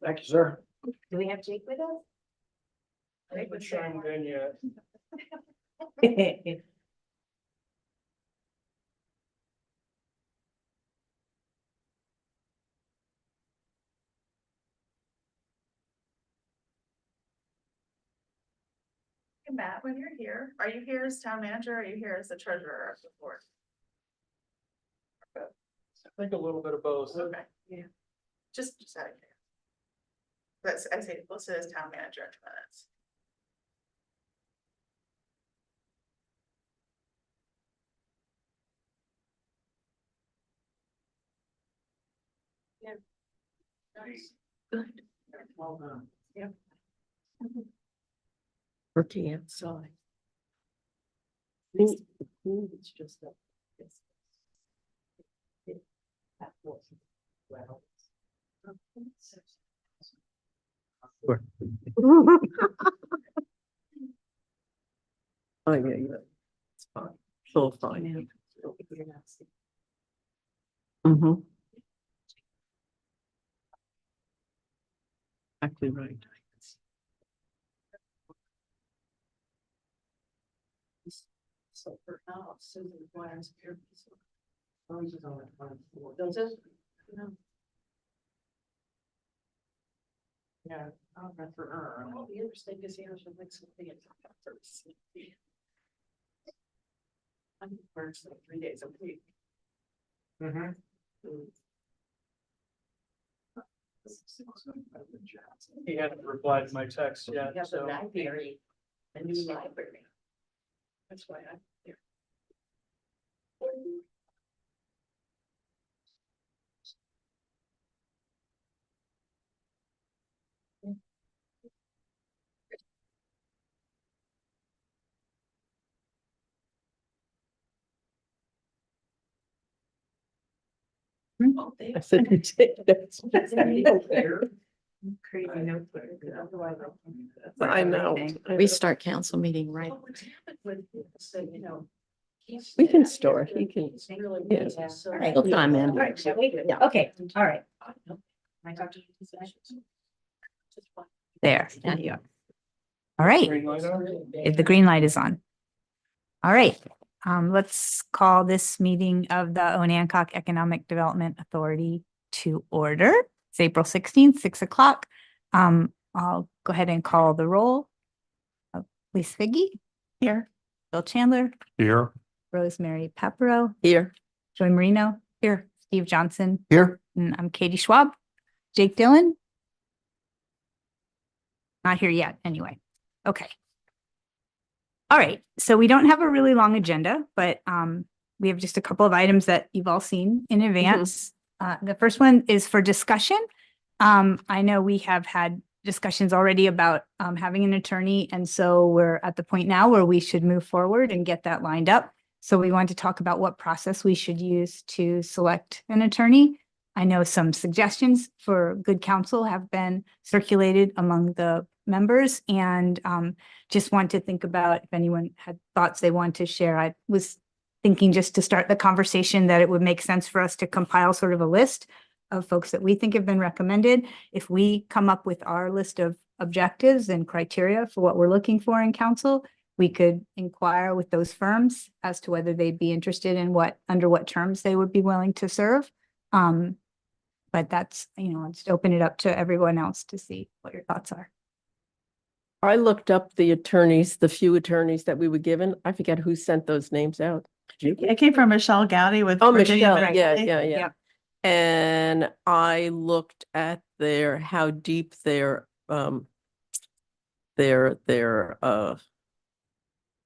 Thank you, sir. Do we have Jake with us? I haven't chimed in yet. Hey, Matt, when you're here, are you here as town manager, or are you here as the treasurer of the board? I think a little bit of both. Okay. Yeah. Just out of curiosity. But I say listed as town manager in minutes. Yeah. Nice. Good. Well done. Yep. Working outside. It's just that. That wasn't well. Sure. Oh, yeah, it's fine, it's all fine. Mm-hmm. Actually, right. So for now, Susan requires here. Does it? No. Yeah, I'll run for her. Well, the interesting is here should make something in first. I'm first like 3 days a week. Mhm. He hadn't replied to my text We yet, have a so. library, a new library. That's why I'm here. Oh, they- I said, you take notes. Crazy notebook. I know. We start council meeting right. Well, what's happened with this, you know, he's- We can store, he can, He's really yeah. busy, so- All right, we'll time in. All right, shall we? Yeah. Okay, all right. I talked to you today. Just one. There, now you are. All right, Green light on? if the green light is on. All right, let's call this meeting of the Onancock Economic Development Authority to order. It's April 16th, 6 o'clock. I'll go ahead and call the roll. Lisa Figgy. Here. Bill Chandler, Here. Rosemary Pepero, Here. Joy Marino. Here. Steve Johnson, Here. and I'm Katie Schwab. Jake Dillon. Not here yet, anyway. Okay. All right, so we don't have a really long agenda, but we have just a couple of items that you've all seen in advance. The first one is for discussion. I know we have had discussions already about having an attorney, and so we're at the point now where we should move forward and get that lined up. So we want to talk about what process we should use to select an attorney. I know some suggestions for good counsel have been circulated among the members, and just want to think about if anyone had thoughts they want to share. I was thinking just to start the conversation that it would make sense for us to compile sort of a list of folks that we think have been recommended. If we come up with our list of objectives and criteria for what we're looking for in counsel, we could inquire with those firms as to whether they'd be interested in under what terms they would be willing to serve. But that's, let's open it up to everyone else to see what your thoughts are. I looked up the attorneys, the few attorneys that we were given. I forget who sent those names out. Did you? It came from Michelle Gowdy with. Oh, Virginia Michelle, yeah, Beverly. yeah. Yep. And I looked at how deep their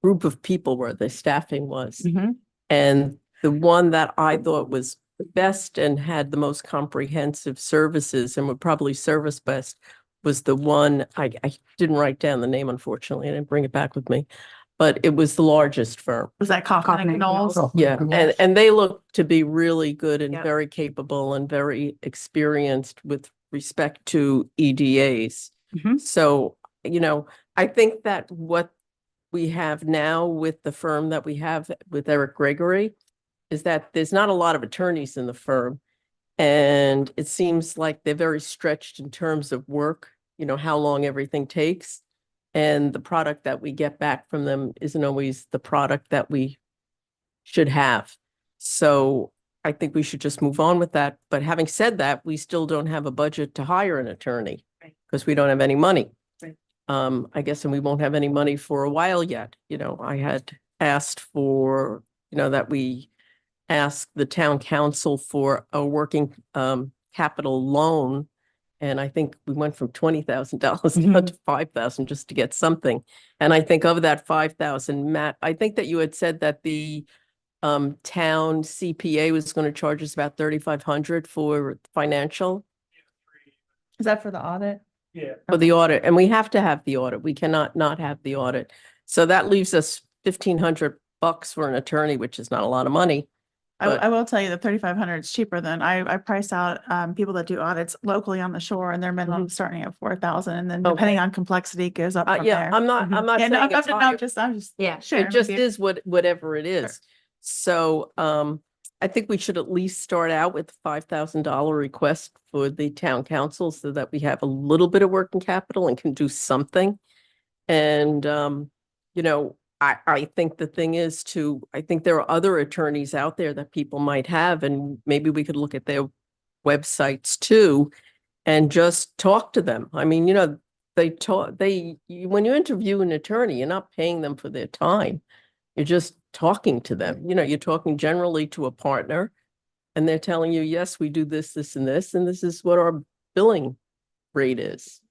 group of people were, their staffing was. Mhm. And the one that I thought was the best and had the most comprehensive services and would probably serve us best was the one, I didn't write down the name, unfortunately, I didn't bring it back with me, but it was the largest firm. Was that Kaufman Kaufman and and Knowles? Knowles. Yeah, and they look to be really good and Yep. very capable and very experienced with respect to EDAs. Mhm. So, I think that what we have now with the firm that we have with Eric Gregory is that there's not a lot of attorneys in the firm. And it seems like they're very stretched in terms of work, how long everything takes. And the product that we get back from them isn't always the product that we should have. So I think we should just move on with that. But having said that, we still don't have a budget to hire an attorney Right. because we don't have any money. Right. I guess, and we won't have any money for a while yet. I had asked for, that we ask the town council for a working capital loan. And I think we went from $20,000 down to 5,000 just to get something. And I think of that 5,000, Matt, I think that you had said that the town CPA was going to charge us about 3,500 for financial Is that for the audit? Yeah, for the audit. And we have to have the audit. We cannot not have the audit. So that leaves us $1,500 for an attorney, which is not a lot of money. But- I will tell you that 3,500 is cheaper than I price out people that do audits locally on the shore and their minimum starting at 4,000 and then depending on complexity it goes up from Yeah, there. I'm not Yeah, no, saying it's no, higher. I'm just Yeah. sharing It with just you. is whatever it is. So I think we should at least start out with $5,000 request for the town council so that we have a little bit of working capital and can do something. And I think the thing is I think there are other attorneys out there that people might have, and maybe we could look at their websites too and just talk to them. I mean, when you interview an attorney, you're not paying them for their time. You're just talking to them. You're talking generally to a partner and they're telling you, yes, we do this, this, and this is what our billing rate is.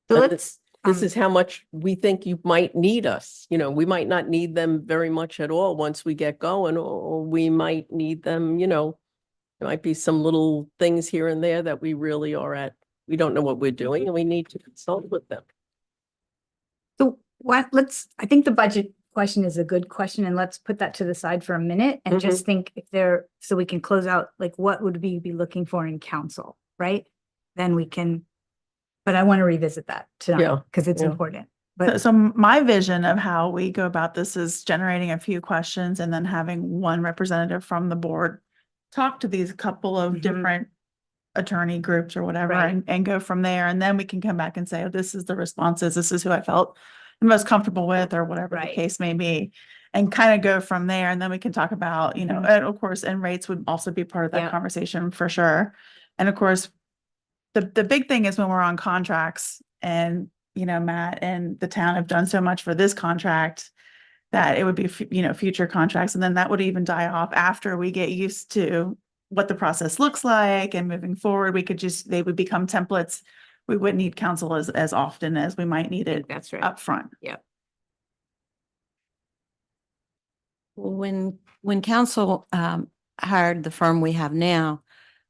So And let's, This is how much we think you might need us. We might not need them very much at all once we get going, or we might need them, there might be some little things here and there that we really we don't know what we're doing and we need to consult with them. so I think the budget question is a good question and let's put that to the side for a minute and just think so we can close out, like, what would we be looking for in council, right? Then we can, but I want to revisit that tonight Yeah, because it's yeah. important. So, But so my vision of how we go about this is generating a few questions and then having one representative from the board talk to these couple of Mhm. different attorney groups or whatever Right. and go from there. And then we can come back and say, oh, this is the responses. This is who I felt the most comfortable with or whatever the Right. case may be. And kind of go from there. And then we can talk about, Mhm. and of course, and rates would also be part of that Yeah. conversation for sure. And of course, the big thing is when we're on contracts and, Matt and the town have done so much for this contract that it would be, future contracts. And then that would even die off after we get used to what the process looks like and moving forward, they would become templates. We wouldn't need counsel as often as we might need it that's right. upfront. When council hired the firm we have now,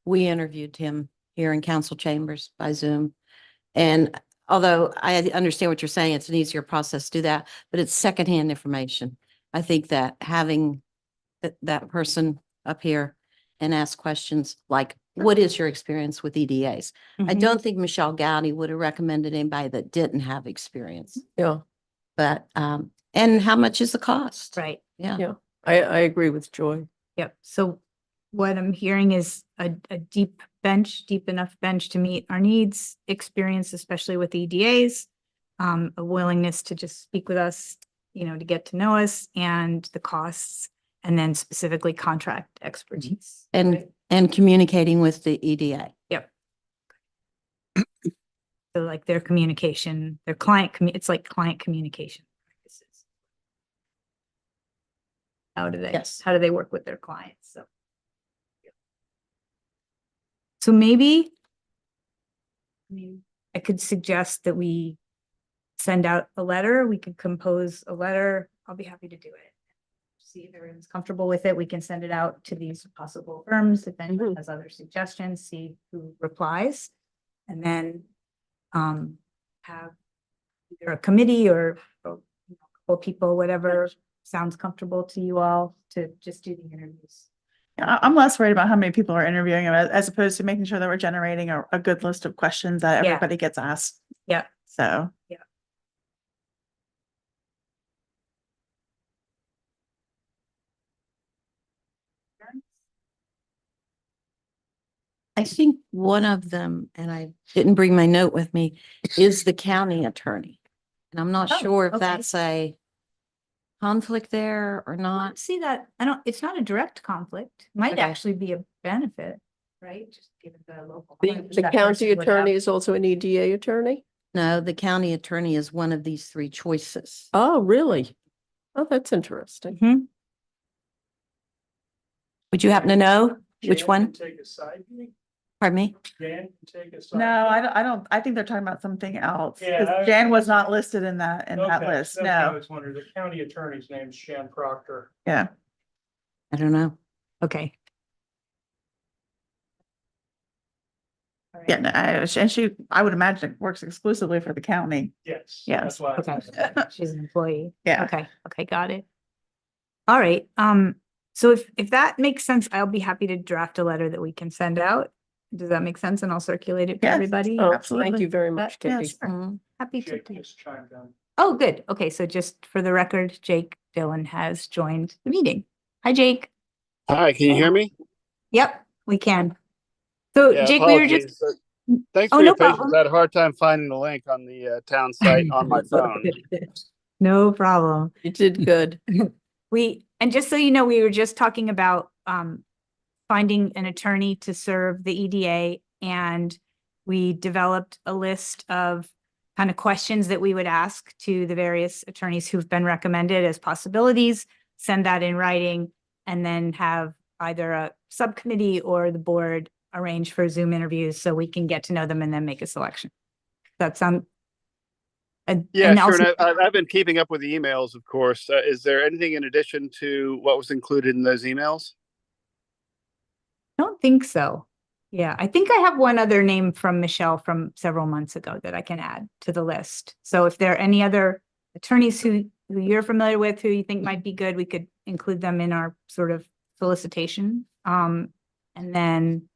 we interviewed him here in council chambers by Zoom. And although I understand what you're saying, it's an easier process to do that, but it's secondhand information. I think that having that person up here and ask questions like, what is your experience with EDAs? I Mhm. don't think Michelle Gowdy would have recommended anybody that didn't have experience, Yeah, but, and how much is the cost? Right. Yeah. yeah. I agree with Joy. Yep. So what I'm hearing is a deep enough bench to meet our needs, experience, especially with EDAs, a willingness to just speak with us, to get to know us and the costs, and then specifically contract expertise. And communicating with the E EDA. So like their communication, their client, it's like client communication practices. Yes. How do they work with their clients? So maybe, I could suggest that we send out a letter. We could compose a letter. I'll be happy to do it. See if everyone's comfortable with it. We can send it out to these possible firms. If anyone has other suggestions, see who replies. And then have either a committee or a couple people, whatever sounds comfortable to you all, to just do the interviews. I'm less worried about how many people are interviewing as opposed to making sure that we're generating a good list of questions that Yeah. everybody gets asked. Yeah. So. I think one of them, and I didn't bring my note with me, is the county attorney. And I'm not Oh, sure if okay. that's a conflict there or I don't not. see that. It's not a direct conflict. Might Okay. actually be a benefit, right? Just given the local. The knowledge the that county person would have. attorney is also an EDA attorney? No, the county attorney is one of these three choices. Oh, really? Oh, that's interesting. Mhm. Would you happen to know which Jan one? can Take a side meeting. Pardon me? Jan can take a side. No, I don't, I think they're talking about something else. 'Cause Yeah, I- Jan was not listed in that Okay, list, that's what I no, was wondering. The county attorney's name is Shan Proctor. yeah. I don't know. Okay. Yeah, no, and I would imagine it works exclusively for the county. Yes. Yes. That's why. I was Okay. asking. She's an employee. Yeah. Okay, okay, got it. All right, so if that makes sense, I'll be happy to draft a letter that we can send out. Does that make sense? And I'll circulate it to Yes. everybody. Oh, thank Absolutely. you very much, Yeah, Katie. sure. Mm. Happy to. Jake do- just chimed in. Oh, good. Okay, so just for the record, Jake Dillon has joined the meeting. Hi, Jake. Hi, can you hear me? Yep, we can. So Yeah, Jake, we were just, apologies. Thanks Oh, for no your patience. problem. I had a hard time finding the link on the town site on my phone. no problem. You did good. And just so you know, we were just talking about finding an attorney to serve the EDA, and we developed a list of kind of questions that we would ask to the various attorneys who've been recommended as possibilities, send that in writing, and then have either a subcommittee or the board arrange for Zoom interviews so we can get to know them and then make a selection. That sound? Yeah, and sure. also- And I've been keeping up with the emails, of course. Is there anything in addition to what was included in those emails? I don't think so. Yeah, I think I have one other name from Michelle from several months ago that I can add to the list. So if there are any other attorneys who you're familiar with, who you think might be good, we could include them in our sort of solicitation. And then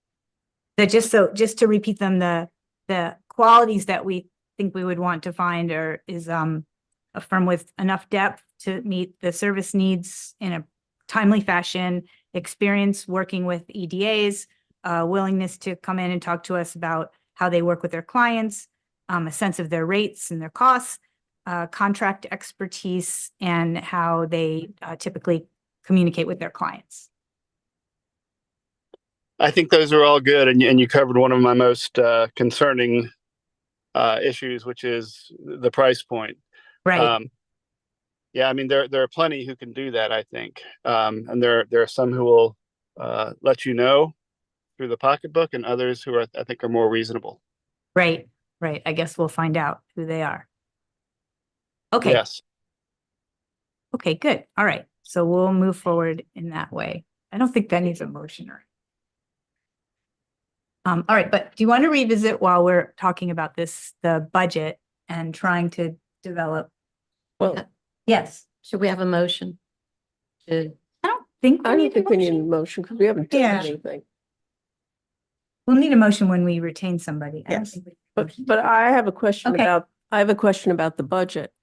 just to repeat them, the qualities that we think we would want to find is a firm with enough depth to meet the service needs in a timely fashion, experience working with EDAs, willingness to come in and talk to us about how they work with their clients, a sense of their rates and their costs, contract expertise, and how they typically communicate with their clients. I think those are all good, and you covered one of my most concerning issues, which is the price point. Right. Yeah, I mean there are plenty who can do that, I think, and there are some who will let you know through the pocketbook, and others who I think are more reasonable. Right. I guess we'll find out who they are. Okay. Yes. Okay, good. All right. So we'll move forward in that way. I don't think that needs a motion or. All right, but do you want to revisit while we're talking about this, the budget and trying to develop? Well, Yes, Should we have a motion? To- I don't think. I don't need a think we need a motion. motion because we haven't done Yeah. anything. We'll need a motion when we retain somebody. I don't Yes. think we need a motion. But I have a question Okay. about the budget.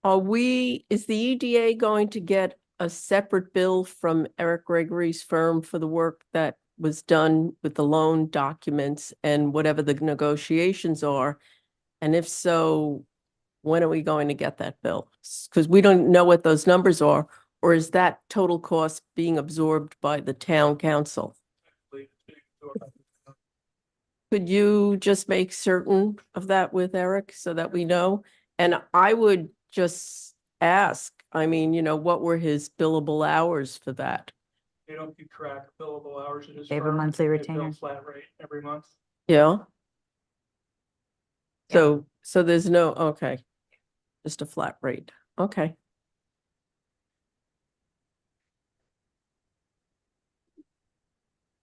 Is the EDA going to get a separate bill from Eric Gregory's firm for the work that was done with the loan documents and whatever the negotiations are? And if so, when are we going to get that bill? Because we don't know what those numbers are, or is that total cost being absorbed by the town council? Could you just make certain of that with Eric so that we know? And I would just ask, I mean, what were his billable hours for that? They don't keep track of billable hours at his They have a firm. monthly They bill retainer. Flat rate every month. Yeah? Yeah. So there's no, okay. Just a flat rate. Okay.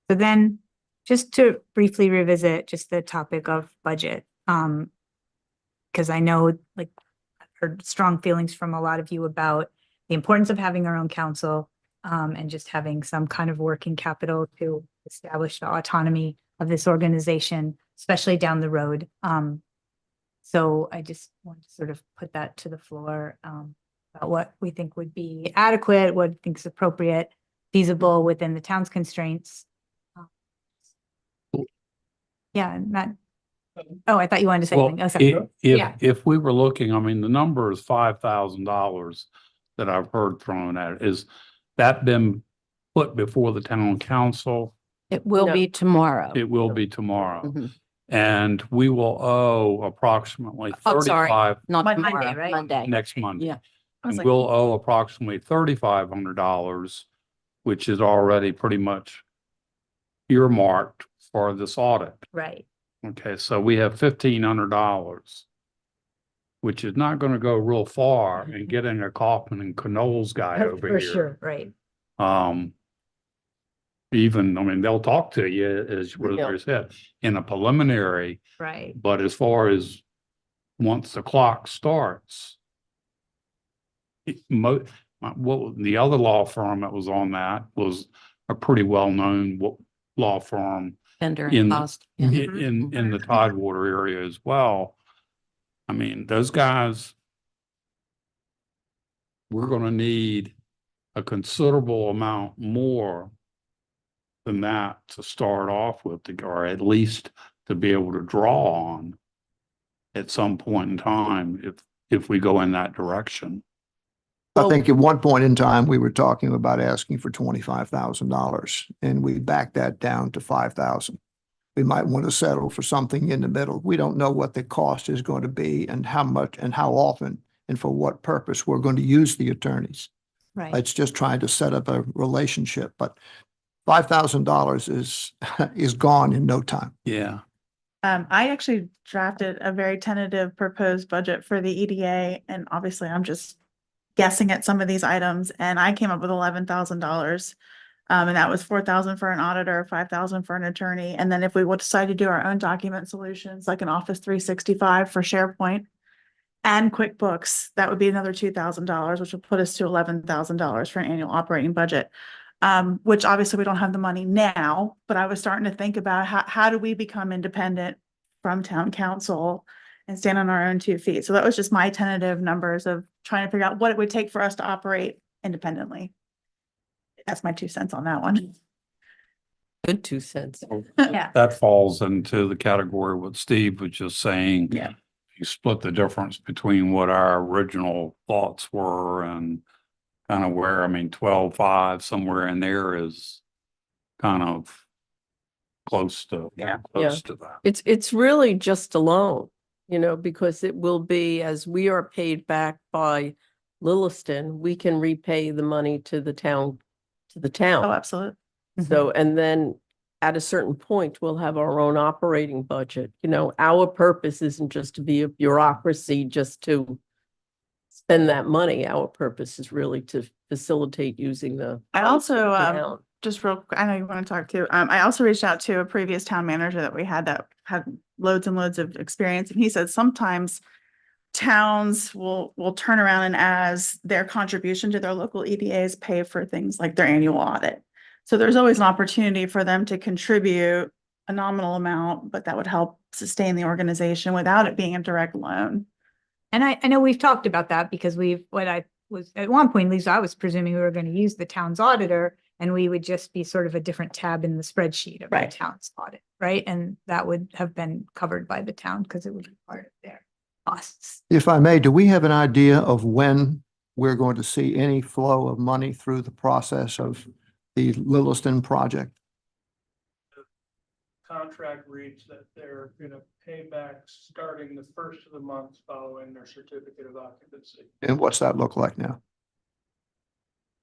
So then, just to briefly revisit just the topic of budget, because I know, like, I've heard strong feelings from a lot of you about the importance of having our own council, and just having some kind of working capital to establish the autonomy of this organization, especially down the road. So I just want to sort of put that to the floor, about what we think would be adequate, what we think is appropriate, feasible within the town's constraints. Yeah, not, oh, I thought you wanted to say Well, something. Oh, sorry. Yeah. if we were looking, I mean, the number is $5,000 that I've heard thrown at it. Is that been put before the town council? It will No. be tomorrow. It will be tomorrow. Mhm. And we will owe approximately Oh, sorry. 35 Not Monday, tomorrow, right? Monday. next Monday. Yeah. I was And like, we'll owe approximately $3,500, which is already pretty much earmarked for this audit. Right. Okay, so we have $1,500, which is not gonna go real far in getting a Kaufman and Canol's guy over For here. sure, right. Even, I mean, they'll talk to you, as Rosemary said, in a preliminary, Right. but as far as once the clock starts, the other law firm that was on that was a pretty well-known law firm Tender in and the- cost. Yeah. in the Tidewater area as well. I mean, those guys, we're gonna need a considerable amount more than that to start off with, or at least to be able to draw on at some point in time, if we go in that direction. I think at one point in time, we were talking about asking for $25,000 and we backed that down to 5,000. We might want to settle for something in the middle. We don't know what the cost is going to be and how much and how often and for what purpose we're going to use the attorneys. Right. It's just trying to set up a relationship, but $5,000 is gone in no time. Yeah. I actually drafted a very tentative proposed budget for the EDA, and obviously I'm just guessing at some of these items, and I came up with $11,000. And that was 4,000 for an auditor, 5,000 for an attorney, and then if we would decide to do our own document solutions, like an Office 365 for SharePoint and QuickBooks, that would be another $2,000, which would put us to $11,000 for an annual operating budget. Which obviously we don't have the money now, but I was starting to think about how do we become independent from town council and stand on our own 2 feet. So that was just my tentative numbers of trying to figure out what it would take for us to operate independently. That's my 2 cents on that one. Good 2 cents. Yeah. That falls into the category what Steve was just saying. Yeah. You split the difference between what our original thoughts were and kind of where, I mean, 12.5, somewhere in there is kind of close to that. It's really just a loan, because it will be, as we are paid back by Lilliston, we can repay the money to the town. Oh, absolutely. So, and then at a certain point, we'll have our own operating budget. Our purpose isn't just to be a bureaucracy, just to spend that money. Our purpose is really to facilitate using the. I also, town. just real, I know you want to talk too. I also reached out to a previous town manager that we had that had loads and loads of experience. And he said sometimes towns will turn around and as their contribution to their local EDAs pay for things like their annual audit. So there's always an opportunity for them to contribute a nominal amount, but that would help sustain the organization without it being a direct loan. And I know we've talked about that because at one point, Lisa, I was presuming we were going to use the town's auditor and we would just be sort of a different tab in the spreadsheet of the Right. town's audit, right? And that would have been covered by the town because it would be part of their costs. If I may, do we have an idea of when we're going to see any flow of money through the process of the Lilliston project? Contract reads that they're gonna pay back starting the first of the month following their certificate of occupancy. And what's that look like now?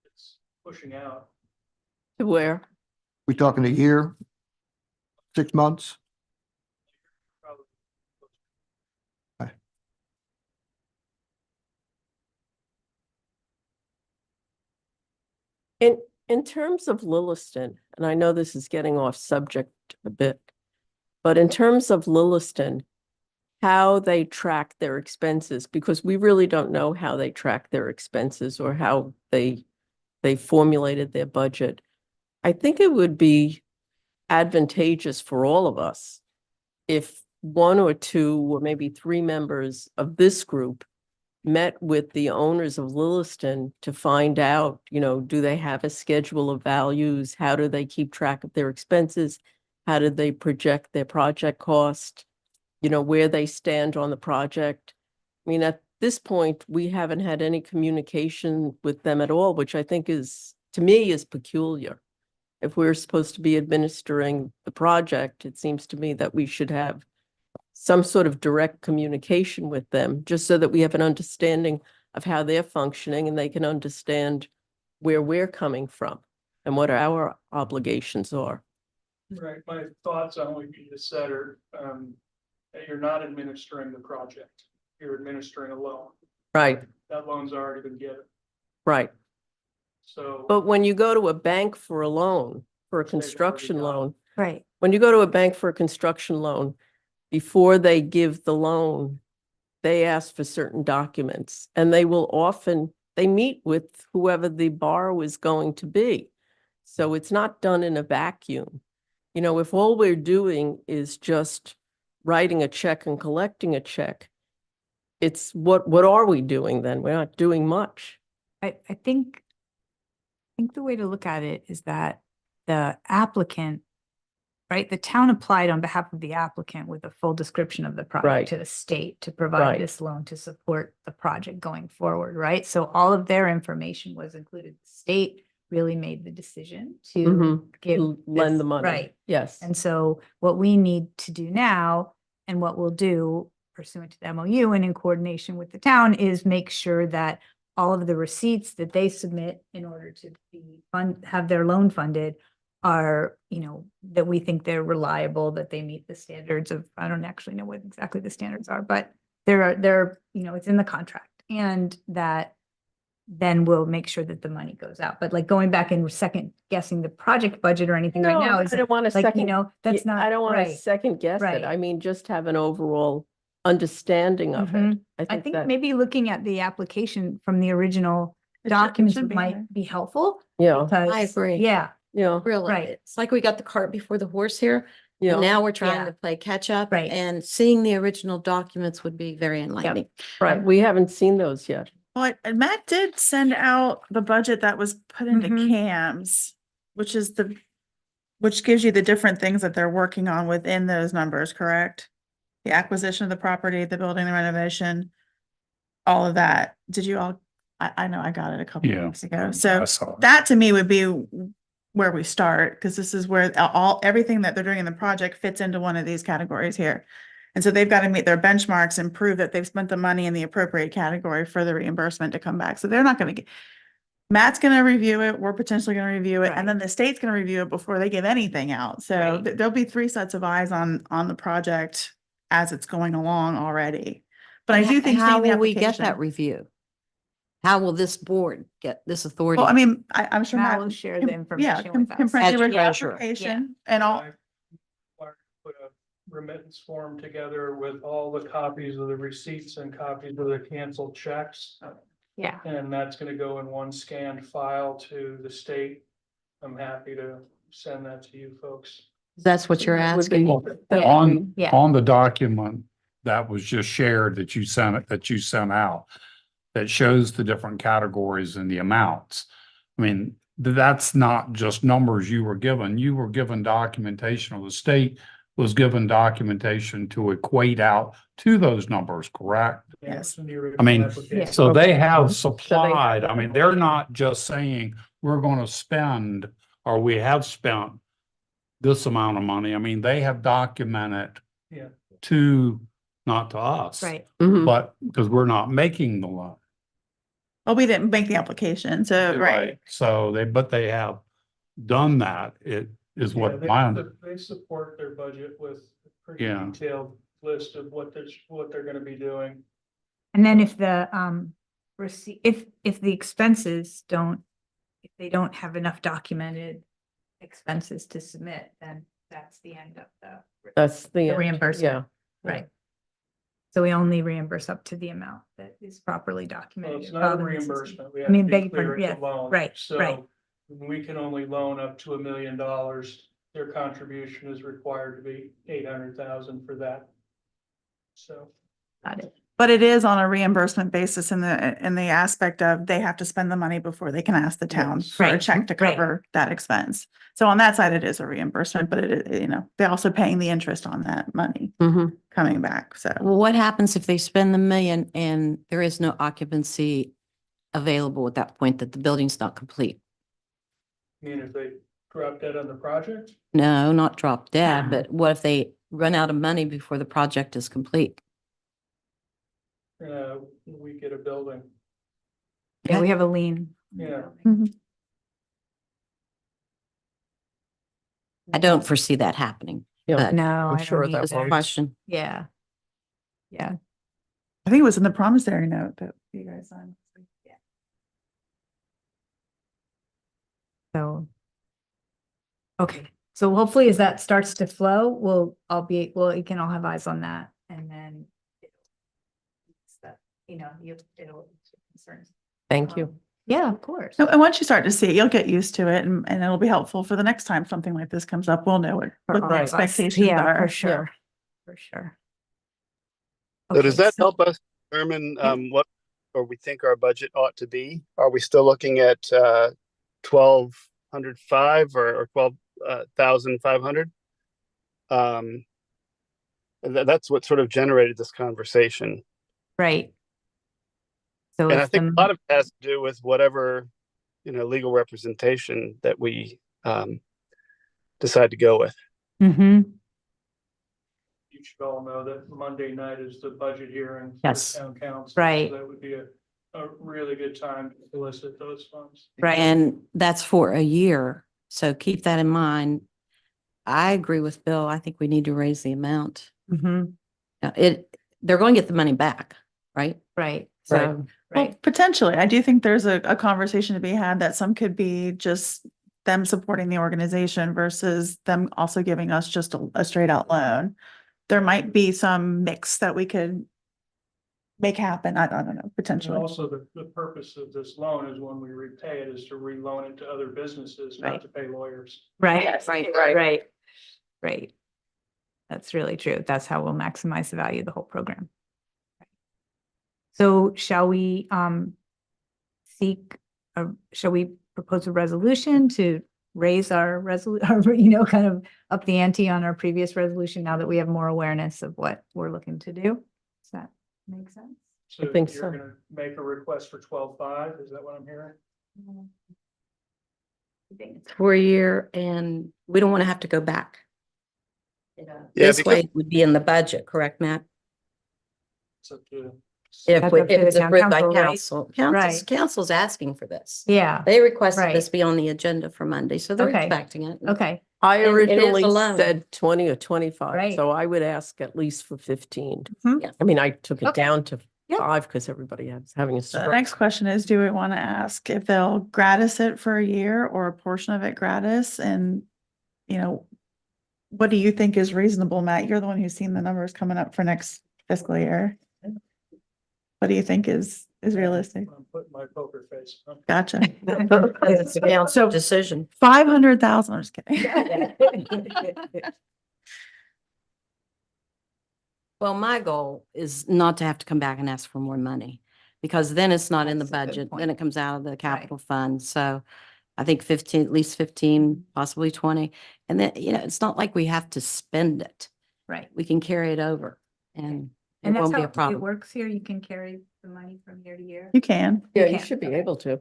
It's pushing out. To where? We talking a year? 6 months? Probably. In terms of Lilliston, and I know this is getting off subject a bit, but in terms of Lilliston, how they track their expenses, because we really don't know how they track their expenses or how they formulated their budget. I think it would be advantageous for all of us if 1 or 2 or maybe 3 members of this group met with the owners of Lilliston to find out, do they have a schedule of values? How do they keep track of their expenses? How did they project their project cost? You know, where they stand on the project. I mean, at this point, we haven't had any communication with them at all, which I think is, to me, is peculiar. If we're supposed to be administering the project, it seems to me that we should have some sort of direct communication with them, just so that we have an understanding of how they're functioning and they can understand where we're coming from and what our obligations are. Right, my thoughts on what you just said are, that you're not administering the project, you're administering a loan. Right, That loan's already been given, right. so. But when you go to a bank for a loan, for a Which they've already construction done. loan, Right. when you go to a bank for a construction loan, before they give the loan, they ask for certain documents, and they will often, they meet with whoever the borrower is going to be. So it's not done in a vacuum. You know, if all we're doing is just writing a check and collecting a check, it's what are we doing then? We're not doing much. I think the way to look at it is that the applicant, right, the town applied on behalf of the applicant with a full description of the Right. project to the state to provide Right. this loan to support the project going forward, right? So all of their information was included. The state really made the decision to Mhm. give Lend this- the money. Right. Yes. And so what we need to do now, and what we'll do pursuant to the MOU and in coordination with the town, is make sure that all of the receipts that they submit in order to have their loan funded are, you know, that we think they're reliable, that they meet the standards of, I don't actually know what exactly the standards are, but they're, you know, it's in the contract. And that then we'll make sure that the money goes out. But like going back and second guessing the project budget or anything right No, now I is don't want to like, you second, know, that's not I don't want to right. second guess Right. it. I mean, just have an overall understanding of it. Mhm. I think think that, maybe looking at the application from the original It should- it documents should be there. might be helpful. yeah, Because, agree. Yeah, yeah, Really, Right. it's like we got the cart before the horse here. yeah. And now we're trying Yeah. to play catch up. Right. And seeing the original documents would be very enlightening. Right. We haven't seen those yet. But Matt did send out the budget that was put into Mhm. CAMS, which is which gives you the different things that they're working on within those numbers, correct? The acquisition of the property, the building, the renovation, all of that. Did you all, I know I got it a couple of Yeah. weeks ago. So saw it. that to me would be where we start, because this is where everything that they're doing in the project fits into one of these categories here. And so they've got to meet their benchmarks and prove that they've spent the money in the appropriate category for the reimbursement to come back. So they're not going to get, Matt's going to review it, we're potentially going to review it, Right. and then the state's going to review it before they give anything out. So Right. there'll be 3 sets of eyes on the project as it's going along already. But I do think How seeing the will we get application- that review? How will this board get this authority? Well, I mean, I'm sure Matt Matt will share can- the yeah, information can- with can us. print the As original treasurer. application and all. I Put a remittance form together with all the copies of the receipts and copies of the canceled checks. Yeah, And that's gonna go in one scanned file to the state. I'm happy to send that to you folks. That's what you're That would asking. be- that would On, Yeah. on the document that was just shared that you sent out, that shows the different categories and the amounts. I mean, that's not just numbers you were given. You were given documentation, or the state was given documentation to equate out to those numbers, correct? Yes. In the original I mean, application. So they have Okay. supplied, I mean, they're not just saying, we're gonna spend, or we have spent this amount of money. I mean, they have documented Yeah. to, not to us. right. Mhm. But, because we're not making the loan. Well, we didn't make the application, so, right. So but they have done that, it is Yeah, what they- mine, They support their budget with a pretty Yeah. detailed list of what they're gonna be doing. And then if the receipt, if the expenses don't, if they don't have enough documented expenses to submit, then that's the end of the That's the. end. reimbursement. Yeah. Right. So we only reimburse up to the amount that is properly Well, documented. it's and not a filed in the system. reimbursement. We I have to mean, be beg your clear, pardon, it's a yeah, loan. right, right. So we can only loan up to $1 million. Their contribution is required to be 800,000 for that. So. Got it. But it is on a reimbursement basis in the aspect of they have to spend the money before they can ask the town Yes. for a Right, check to right. cover that expense. So on that side, it is a reimbursement, but they're also paying the interest on that money Mhm. coming back, so. Well, what happens if they spend the million and there is no occupancy available at that point, that the building's not complete? I mean, if they drop dead on the project, No, not drop dead, but what if they run out of money before the project is complete? we get a building, Yeah, we have a lien. yeah. I don't foresee that happening. Yeah. But No, I'm I sure don't that just a either. question. Yeah. Yeah. I think it was in the promissory note that you guys signed. So. Okay, so hopefully as that starts to flow, we can all have eyes on that and then. It'll. Concerns. Thank you. Yeah, of course. And once you start to see it, you'll get used to it and it'll be helpful for the next time something like this comes up. We'll know what For the all of us. expectations Yeah, are. for sure, for sure. So does Okay, that help us determine what, or we think our budget ought to be? Are we still looking at 1,205 or 12,500? That's what sort of generated this conversation. Right. So And I if think the- a lot of it has to do with whatever, legal representation that we decide to go with. Mhm. You should all know that Monday night is the budget hearing. For Yes. Town council. Right. So that would be a really good time to solicit those funds. Right. And that's for a year. So keep that in mind. I agree with Bill. I think we need to raise the amount. Mhm. Now, they're going to get the money back, right? Right, So, Well, right. potentially, I do think there's a conversation to be had that some could be just them supporting the organization versus them also giving us just a straight out loan. There might be some mix that we could make happen. I don't know, And potentially. also the purpose of this loan is when we repay it is to reloan it to other businesses, Right. not to pay lawyers. Right, right. That's really true. That's how we'll maximize the value of the whole program. So shall we shall we propose a resolution to raise our kind of up the ante on our previous resolution now that we have more awareness of what we're looking to do? Does that make sense? So think you're so. gonna make a request for 12.5, is that what I'm hearing? for a year, and we don't want to have to go back. Yeah, This because- way it would be in the budget, correct, Matt? It's up to. If That's we- up to if the it's town approved by council, right? council. Right. Council's asking for this. Yeah, They requested Right. this be on the agenda for Monday, so they're Okay. expecting it. okay, I And it is originally alone. said 20 or 25, Right. so I would ask at least for 15. Mhm. Yeah. I mean, I took it Okay. down to Yeah. 5 because everybody was having a The stroke. next question is, do we want to ask if they'll gratis it for a year or a portion of it gratis? And, what do you think is reasonable, Matt? You're the one who's seen the numbers coming up for next fiscal year. What do you think is realistic? I'm putting my poker face on. Gotcha. It's a council decision. 500,000, I'm just kidding. Well, my goal is not to have to come back and ask for more money, because then it's not in the That's a good budget, point. then it comes out of the capital fund. So I think 15, at least 15, possibly 20. And then, it's not like we have to spend it. right. We can carry it over and it And that's won't be how a it problem. works here. You can carry the money from year to year. You can. Yeah, you Okay. should be Okay. able to.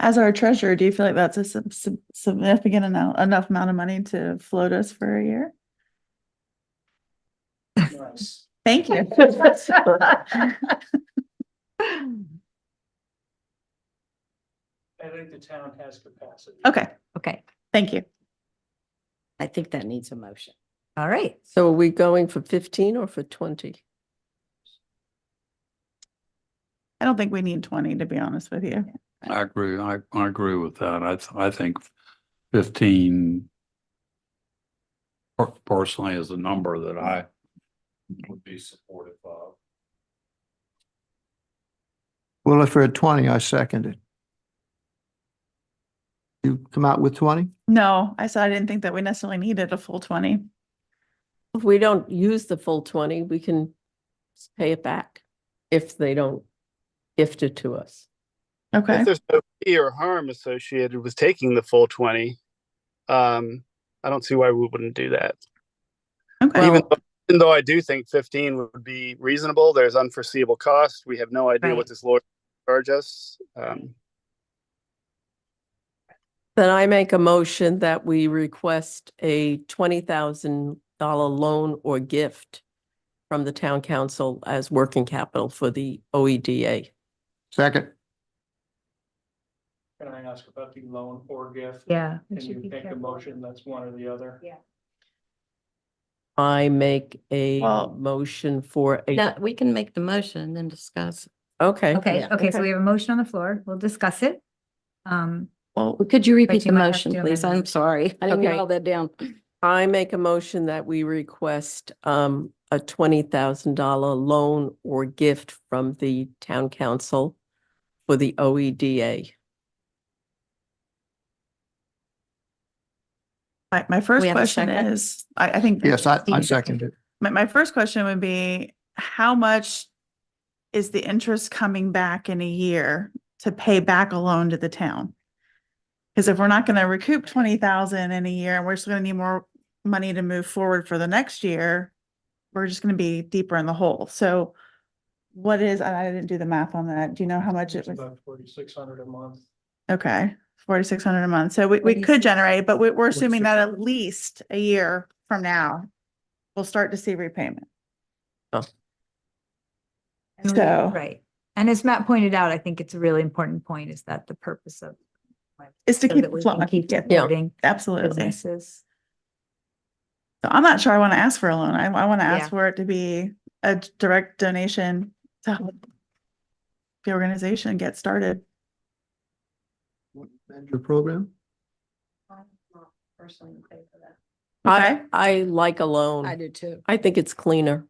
As our treasurer, do you feel like that's a significant enough amount of money to float us for a year? Nice. Thank you. I think the town has capacity. Okay, Okay, thank you. I think that needs a motion. all right. So are we going for 15 or for 20? I don't think we need 20, to be honest with you. I agree. I agree with that. I think 15 personally is a number that I would be supportive of. Well, if we're at 20, I second it. You come out with 20? No, I said I didn't think that we necessarily needed a full 20. If we don't use the full 20, we can pay it back if they don't gift it to us. Okay, If there's no fee or harm associated with taking the full 20, I don't see why we wouldn't do that. okay. Well, Even though I do think 15 would be reasonable, there's unforeseeable cost. We have no idea Right. what this lawyer will charge us. then I make a motion that we request a $20,000 loan or gift from the town council as working capital for the OEDA. Second, Can I ask about the loan or gift? Yeah. we Can should you be make a careful. motion that's one or the other? Yeah. I make a Well- motion for a, No, we can make the motion and then discuss. okay. Okay, Yeah. okay, so we have a motion on the floor. We'll discuss it. Well, Could you repeat you the might have motion, to please? amend I'm it. sorry. I didn't Okay. get all that down. I make a motion that we request a $20,000 loan or gift from the town council for the OEDA. my first We have a question second? is, I think. yes, I Steve second it. My first question would be, how much is the interest coming back in a year to pay back a loan to the town? Because if we're not gonna recoup 20,000 in a year, and we're just gonna need more money to move forward for the next year, we're just gonna be deeper in the hole. So what is, and I didn't do the math on that. Do you know how much it It's was? about 4,600 a month. Okay, 4,600 a month. So we could 46. generate, but we're assuming that 4600. at least a year from now, we'll start to see repayment. And we- So- Right. And as Matt pointed out, I think it's a really important point is that the purpose of Is to so keep that we flowing. can keep Yeah, supporting absolutely. businesses. So I'm not sure I want to ask for a loan. I want to Yeah. ask for it to be a direct donation to help the organization get started. Your program? Personally in favor of that. Okay, I like a loan. do too. I think it's cleaner.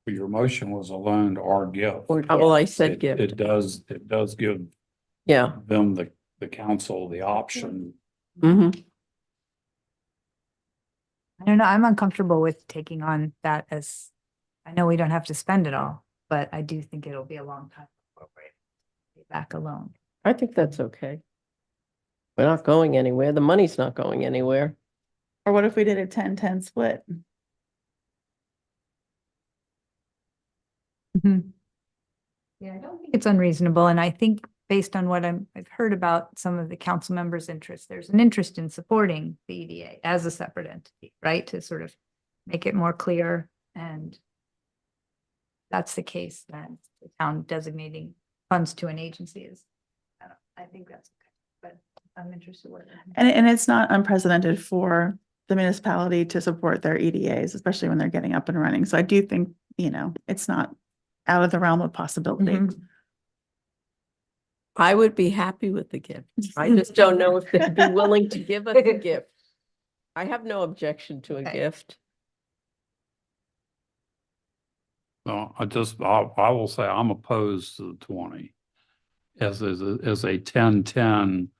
Your motion was a loan or gift. Or, well, I said It gift. does give Yeah. them, the council, the option. Hmm. I don't know, I'm uncomfortable with taking on that as, I know we don't have to spend it all, but I do think it'll be a long time before we're able to pay back a loan. I think that's okay. We're not going anywhere. The money's not going anywhere. or what if we did a 10-10 split? Yeah, I don't think it's unreasonable, and I think based on what I've heard about some of the council members' interests, there's an interest in supporting the EDA as a separate entity, right? To sort of make it more clear, and that's the case, then the town designating funds to an agency is, I think that's okay, but I'm interested what. And it's not unprecedented for the municipality to support their EDAs, especially when they're getting up and running. So I do think, it's not out of the realm of possibility. Mhm. I would be happy with the gift. I just don't know if they'd be willing to give us a gift. I have no objection to a Okay. gift. So I will say I'm opposed to the 20. As a 10-10,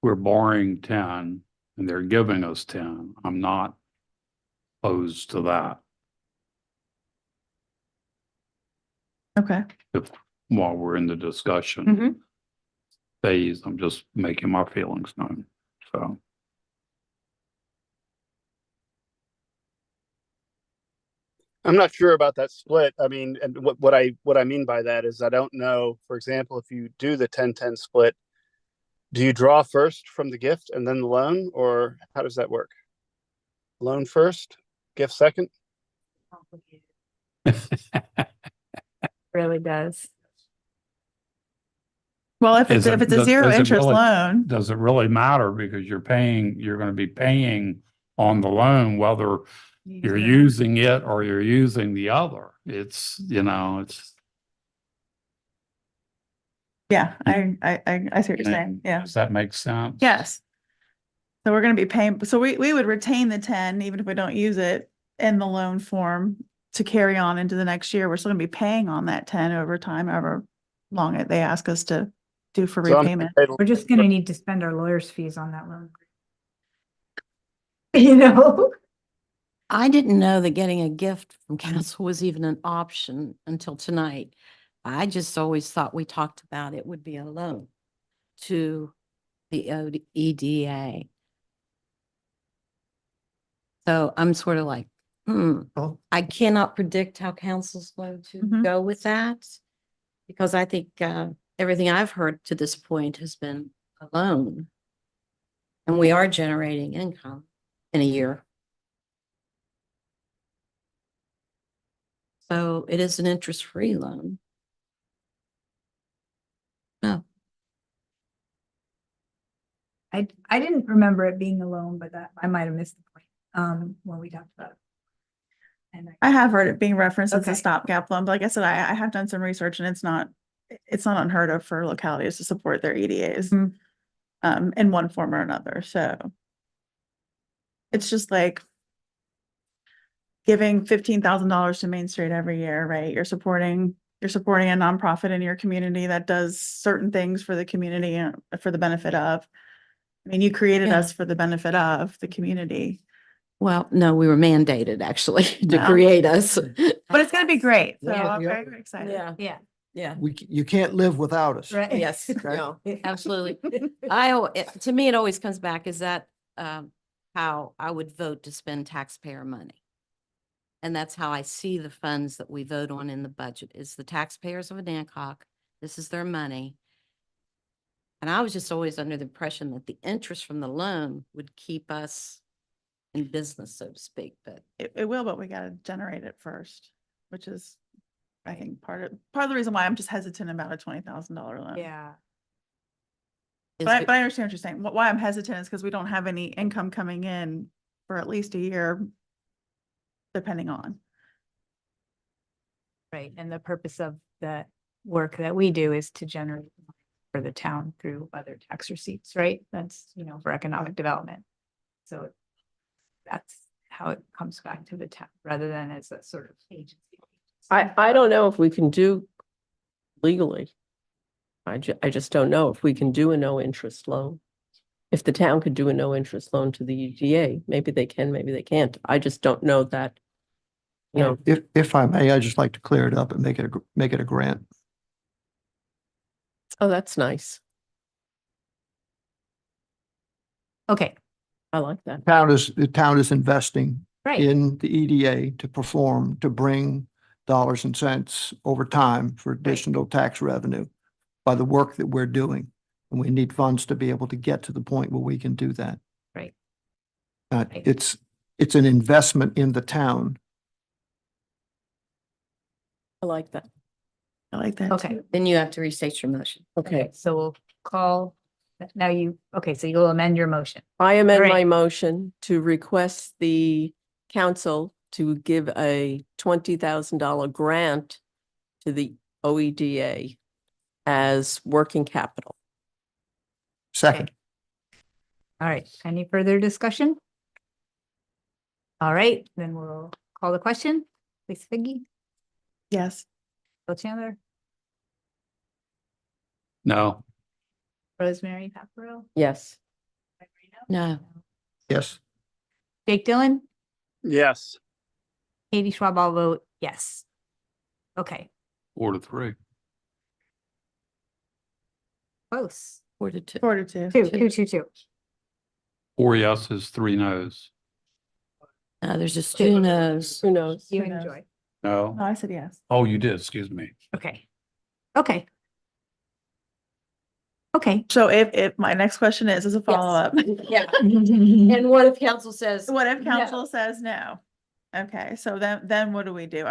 we're borrowing 10 and they're giving us 10. I'm not opposed to that Okay. while we're in the discussion Mhm. phase. I'm just making my feelings known. So I'm not sure about that split. I mean, and what I mean by that is I don't know, for example, if you do the 10-10 split, do you draw first from the gift and then the loan, or how does that work? Loan first, gift second? Really does. Well, if Is it's a does zero it interest really- loan, does it really matter? Because you're going to be paying on the loan, whether you're using it or you're using the other. It's, it's. yeah, I see what you're Yeah. saying. Yeah. Does that make sense? Yes. So we're gonna be paying, so we would retain the 10, even if we don't use it in the loan form to carry on into the next year. We're still gonna be paying on that 10 over time, however long they ask us to do for So I'm repayment. entitled- We're just gonna need to spend our lawyer's fees on that loan. You know? I didn't know that getting a gift from council was even an option until tonight. I just always thought we talked about it would be a loan to the EDA. So I'm sort of like, Oh. I cannot predict how council's going to Mhm. go with that. Because I think everything I've heard to this point has been a loan. And we are generating income in a year. So it is an interest-free loan. No, I didn't remember it being a loan, but that, I might have missed the point, when we talked about it. And I have heard it being referenced as Okay. a stopgap loan, but like I said, I have done some research and it's not unheard of for localities to support their EDAs. Mhm. In one form or another, so. It's just like giving $15,000 to Main Street every year, right? You're supporting a nonprofit in your community that does certain things for the community and for the benefit of. I mean, you created Yeah. us for the benefit of the community, well, no, we were mandated actually to No. create us. but it's gonna be great. So Yeah, I'm we are. very, very excited. Yeah, yeah, yeah, You can't live without us. right. yes, Okay. no, absolutely. To me, it always comes back, is that how I would vote to spend taxpayer money? And that's how I see the funds that we vote on in the budget, is the taxpayers of Anacog. This is their money. And I was just always under the impression that the interest from the loan would keep us in business, so to speak, but It will, but we gotta generate it first, which is, I think, part of the reason why I'm just hesitant about a $20,000 loan. Yeah, is But it- I understand what you're saying. Why I'm hesitant is because we don't have any income coming in for at least a year, depending on. right. And the purpose of the work that we do is to generate money for the town through other tax receipts, right? That's, for economic development. So that's how it comes back to the town, rather than as a sort of agency. I don't know if we can do legally. I just don't know if we can do a no interest loan. If the town could do a no interest loan to the EDA, maybe they can, maybe they can't. I just don't know that. If I may, I'd just like to clear it up and make it a grant. Oh, that's nice. Okay, I like that. The town is investing right. in the EDA to bring dollars and cents over time for additional tax revenue by the work that we're doing. And we need funds to be able to get to the point where we can do that. Right. Right. It's an investment in the town. I like that. I like that. Okay. too. then you have to restate your motion. Okay. So we'll call, so you'll amend your motion. I amend my Great. motion to request the council to give a $20,000 grant to the OEDA as working capital. Second. All right, any further discussion? All right, then we'll call the question. Lisa Figgy, Yes. Bill Chandler, No, Rosemary Pepperell, Yes. No, Yes. Jake Dillon, Yes. Katie Schwab, all vote yes. Okay, 4-3. close. 4-2. 4-2. Two. 4 yeses, 3 nos. No, there's just 2 no's. Who knows? You Who knows? enjoy. No. No, I said yes. Oh, you did, excuse me. Okay. Okay. Okay. So if my next question is a follow-up, Yeah. And what if council says? what if no? council says no? Okay, so then what do we do?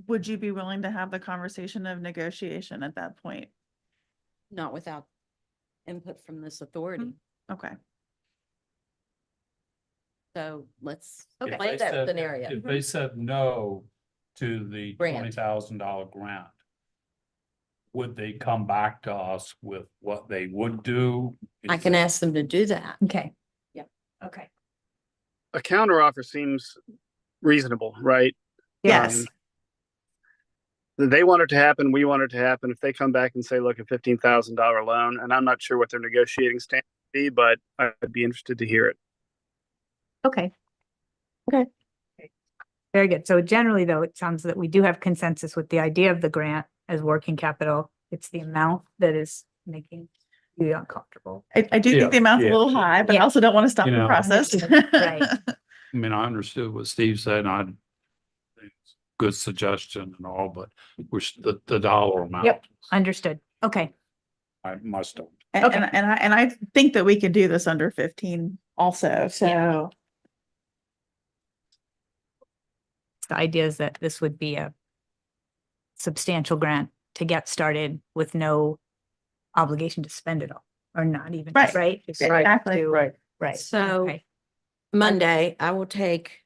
Would you be willing to have the conversation of negotiation at that point? Not without input from this authority. Okay. So let's Okay. play that scenario. If they said no to the Grant. $20,000 grant, would they come back to us with what they would do? I can ask them to do that. Okay. Yeah. Okay. A counteroffer seems reasonable, right? Yes. They want it to happen, we want it to happen. If they come back and say, look, a $15,000 loan, and I'm not sure what their negotiating stance would be, but I'd be interested to hear it. Okay. Very good. So generally, though, it sounds that we do have consensus with the idea of the grant as working capital. It's the amount that is making you uncomfortable. I do Yeah, think the amount's a yeah. little high, but I Yeah. also don't want to stop You the know. process. Right. I mean, I understood what Steve said, and I think it's a good suggestion and all, but the dollar amount. Yep. Understood. Okay. I must have. And I think that we can do this under 15 also, so. The idea is that this would be a substantial grant to get started with no obligation to spend it all, or not even, Right. right? Just Exactly. to- Right. Right. So Okay. Monday, I will take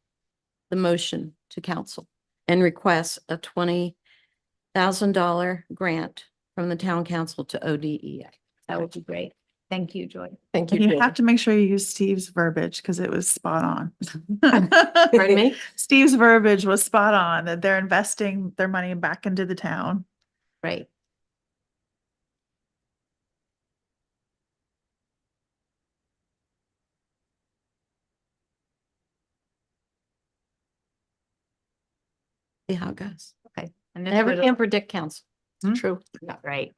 the motion to council and request a $20,000 grant from the town council to ODEA. That would be great. Thank you, Joy. Thank you. And you Julie. have to make sure you use Steve's verbiage because it was spot on. Pardon me? Steve's verbiage was spot on, that they're investing their money back into the town. Right. See how it goes. Okay. And this Never would- can predict council. Hmm? True. Right.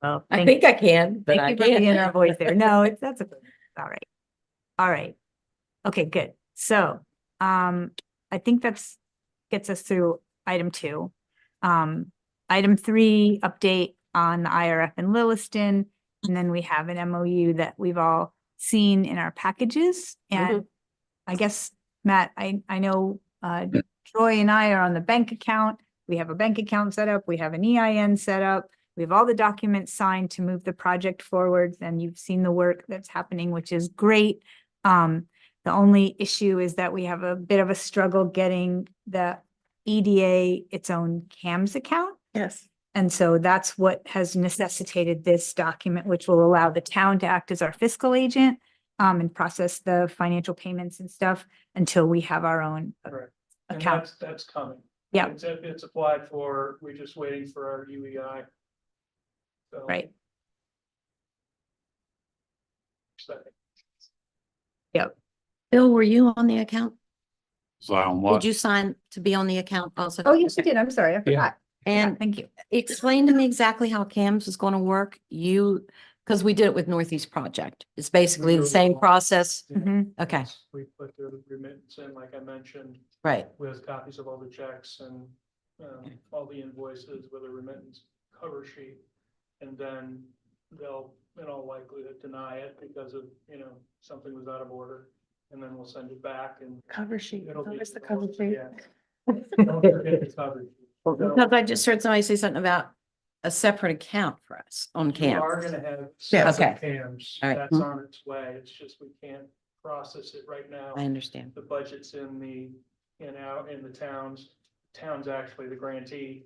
Well, I thank think I can, but thank I you for being can't. our voice there. No, that's all right. All right. Okay, good. So, I think gets us through item 2. Item 3, update on the IRF in Lewiston. And then we have an MOU that we've all seen in our packages. And I guess, Matt, I know, Troy and I are on the bank account. We have a bank account set up. We have an EIN set up. We have all the documents signed to move the project forward, and you've seen the work that's happening, which is great. The only issue is that we have a bit of a struggle getting the EDA its own CAMS account. Yes. And so that's what has necessitated this document, which will allow the town to act as our fiscal agent and process the financial payments and stuff until we have our own Correct. And account. that's coming. Yeah. It's applied for, we're just waiting for our UEI. So, Right. second. Bill, were you on the account? So on what? Did you sign to be on the account also? Oh, yes, you did. I'm sorry. I forgot. And Thank you. explain to me exactly how CAMS is going to work. Because we did it with Northeast Project. It's basically the same process. Yeah. Mhm. Okay. We put the remittance in, like I mentioned, Right. with copies of all the checks and all the invoices with a remittance cover sheet. And then they'll, in all likelihood, deny it because of, something was out of order. And then we'll send it back and Cover sheet. it'll be. Where's the cover sheet? Yeah. Don't forget the cover sheet. Because I just heard somebody say something about a separate account for us on You are CAMS. gonna have Yeah. separate Okay. CAMs. All right. That's on its way. It's just we can't process it right now. I understand. The budget's in the towns. Town's actually the grantee.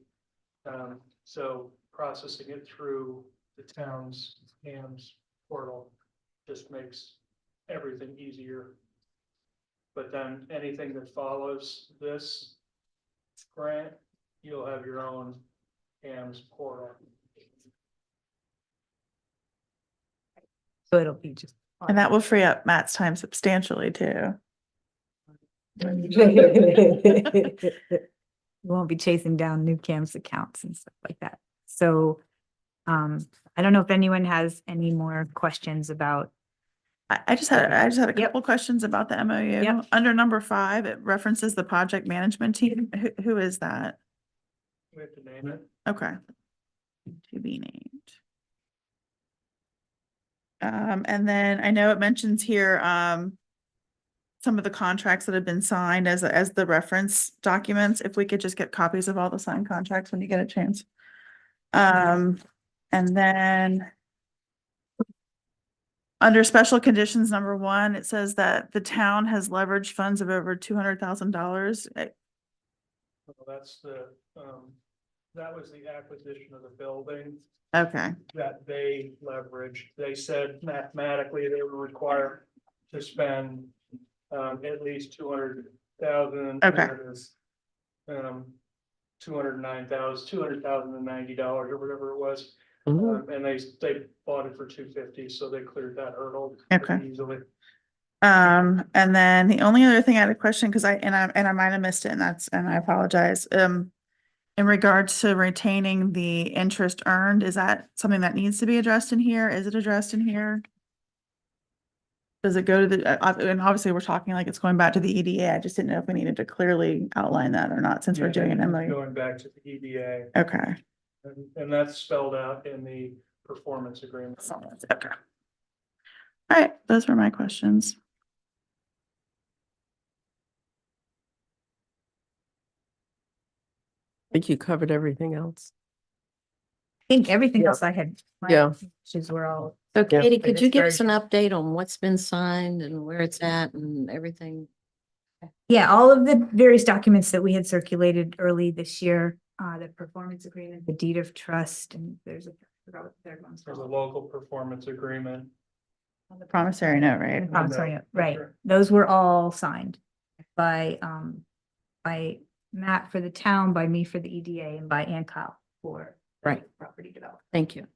So processing it through the town's CAMS portal just makes everything easier. But then anything that follows this grant, you'll have your own CAMS portal. So it'll be just. And that will free up Matt's time substantially too. We won't be chasing down new CAMS accounts and stuff like that. So, I don't know if anyone has any more questions about. I just had a Yep. couple questions about the MOU. Yep. Under number 5, it references the project management team. Who is that? We have to name it. Okay. To be named. And then I know it mentions here, some of the contracts that have been signed as the reference documents. If we could just get copies of all the signed contracts when you get a chance. And then under special conditions, number 1, it says that the town has leveraged funds of over $200,000. So that's that was the acquisition of the building Okay, that they leveraged. They said mathematically they were required to spend at least 200,000. Okay. $290 or whatever it was. And they bought it for $250, so they cleared that hurdle pretty Okay. easily. And then the only other thing I had a question, because I might have missed it, and I apologize. In regards to retaining the interest earned, is that something that needs to be addressed in here? Is it addressed in here? Does it go to the, and obviously we're talking like it's going back to the EDA. I just didn't know if we needed to clearly outline that or not, since we're Yeah, doing an it's MOU. Going back to the EDA, Okay. and that's spelled out in the performance agreement. Okay. All right, those were my questions. I think you covered everything else. I think everything Yeah. else I had. Yeah. Which were all. So Yeah. Katie, For could this you give us an version. update on what's been signed and where it's at and everything? Yeah, all of the various documents that we had circulated early this year, the performance agreement, the deed of trust, and there's a, I forgot what the third one's There's a called. local performance agreement. The promissory note, right? I'm sorry, That's right, right. those were all signed by Matt for the town, by me for the EDA, and by Ann Kyle for. the Right. Property development. Thank you.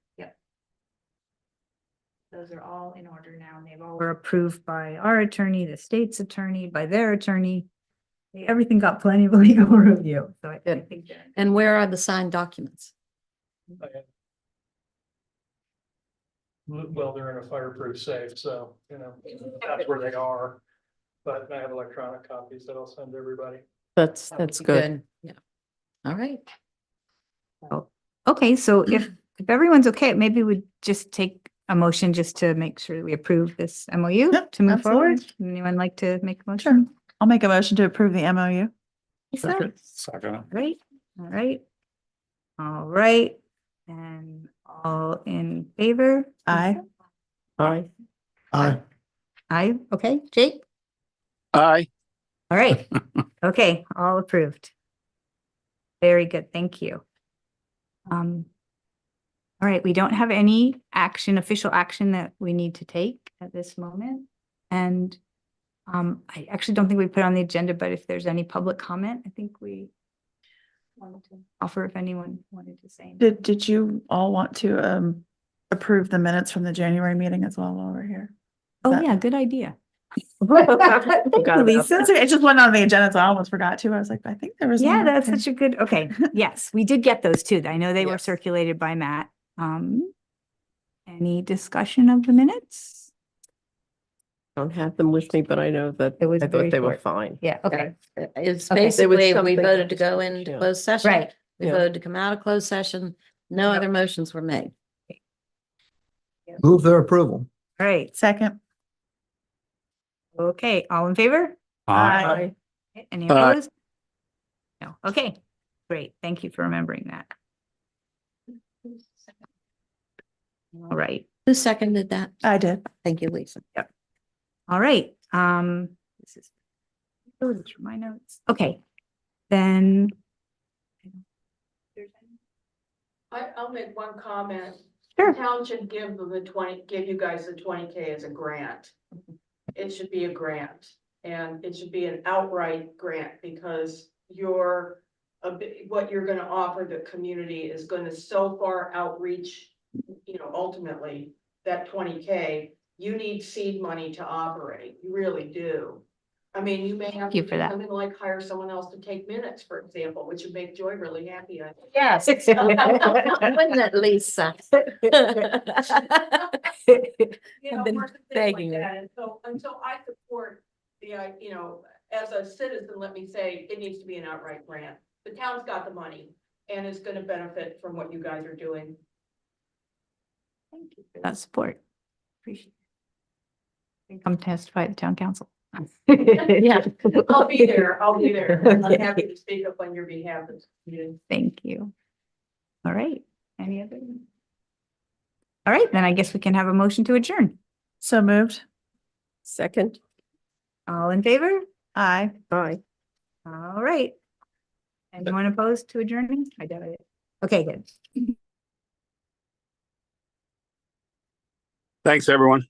Those are all in order now, and they've all were approved by our attorney, the state's attorney, by their attorney. Everything got plenty of legal review, so I Good. think they're. And where are the signed documents? Well, they're in a fireproof safe, so, you know, that's where they are. But I have electronic copies that I'll send to everybody. That's That would that's be good. Yeah. All right. Okay, so if everyone's okay, maybe we just take a motion just to make sure that we approve this MOU Yep, to move forward. absolutely. Anyone like to make a Sure. motion? I'll make a motion to approve the MOU. Lisa? Second. Right, all right. All right, and all in favor? Aye. Aye. Aye. Aye, okay, Jake? Aye. All right, okay, all approved. Very good, thank you. All right, we don't have any action, official action that we need to take at this moment. And I actually don't think we put on the agenda, but if there's any public comment, I think we wanted to offer if anyone wanted to say. anything. Did you all want to approve the minutes from the January meeting as well while we're here? Oh, that- yeah, good idea. Forgot Thank you, about Lisa. That's okay. It just wasn't on the agenda, so I almost forgot to. I was like, I think there was. Yeah, one. that's Okay. such a good, okay, yes, we did get those too. I know they were Yes. circulated by Matt. Any discussion of the minutes? Don't have them with me, but I know that It was I very thought they were short. fine. Yeah, okay, It's Okay. There was basically, we something voted to that go was- into yeah. closed session. right, We Yeah. voted to come out of closed session. No Yep. other motions were made. Move their approval. all right, Second. okay, all in favor? Aye. Any Aye. opposed? No, okay, great, thank you for remembering that. All right, Who seconded that? I did. Thank you, Lisa. all right, this is. Oh, these are my notes, okay, then. I'll make one comment. Sure. The town should give give you guys the 20K as a grant. It should be a grant, and it should be an outright grant, because what you're gonna offer the community is gonna so far outreach, ultimately, that 20K, you need seed money to operate, you really do. I mean, you may have to you do for that. something like hire someone else to take minutes, for example, which would make Joy really happy, I think. Yes. Wouldn't it, Lisa? You know, been or something like begging her. that. And so, until I support as a citizen, let me say, it needs to be an outright grant. The town's got the money and is gonna benefit from what you guys are doing. Thank you for that support. Appreciate it. Come testify at the town council. Yeah. I'll be there, I'm happy to speak up on your behalf. Thank you. All right, any other? All right, then I guess we can have a motion to adjourn. So moved. Second. All in favor? Aye. Aye. All right. Anyone opposed to adjourning? I doubt it. Okay, good. Thanks, everyone.